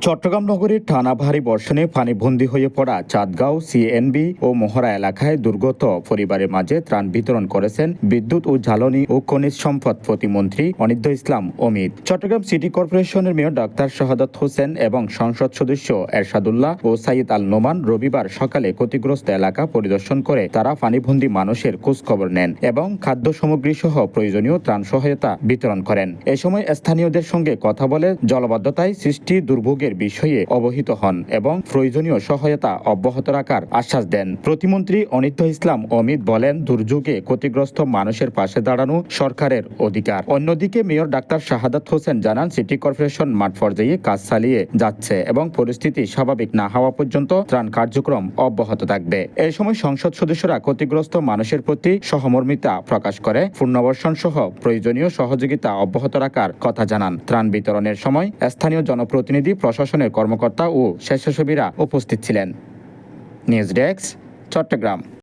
চট্টগ্রাম নগরীর টানা ভারী বর্ষণে পানিবন্দী হয়ে পড়া চাঁদগাঁও সিএনবি ও মোহরা এলাকায় দুর্গত পরিবারের মাঝে ত্রাণ বিতরণ করেছেন বিদ্যুৎ ও জ্বালানি ও খনিজ সম্পদ প্রতিমন্ত্রী অনিদ্য ইসলাম অমিত। চট্টগ্রাম সিটি কর্পোরেশনের মেয়র ডাক্তার শাহাদাত হোসেন এবং সংসদ সদস্য এরশাদুল্লাহ ও সাইদ আল নোমান রবিবার সকালে ক্ষতিগ্রস্ত এলাকা পরিদর্শন করে তারা পানিবন্দী মানুষের খোঁজখবর নেন এবং খাদ্য সামগ্রী সহ প্রয়োজনীয় ত্রাণ সহায়তা বিতরণ করেন। এ সময় স্থানীয়দের সঙ্গে কথা বলে জলাবদ্ধতায় সৃষ্টি দুর্ভোগের বিষয়ে অবহিত হন এবং প্রয়োজনীয় সহায়তা অব্যাহত রাখার আশ্বাস দেন। প্রতিমন্ত্রী অনিদ্য ইসলাম অমিত বলেন, দুর্যোগে ক্ষতিগ্রস্ত মানুষের পাশে দাঁড়ানো সরকারের অধিকার। অন্যদিকে মেয়র ডাক্তার শাহাদাত হোসেন জানান, সিটি কর্পোরেশন মাঠ পর্যায়ে কাজ চালিয়ে যাচ্ছে এবং পরিস্থিতি স্বাভাবিক না হওয়া পর্যন্ত ত্রাণ কার্যক্রম অব্যাহত থাকবে। এই সময় সংসদ সদস্যরা ক্ষতিগ্রস্ত মানুষের প্রতি সহমর্মিতা প্রকাশ করে পুনর্বাসন সহ প্রয়োজনীয় সহযোগিতা অব্যাহত রাখার কথা জানান। ত্রাণ বিতরণের সময় স্থানীয় জনপ্রতিনিধি, প্রশাসনের কর্মকর্তা ও স্বেচ্ছাসেবীরা উপস্থিত ছিলেন। News desk, Chittagong.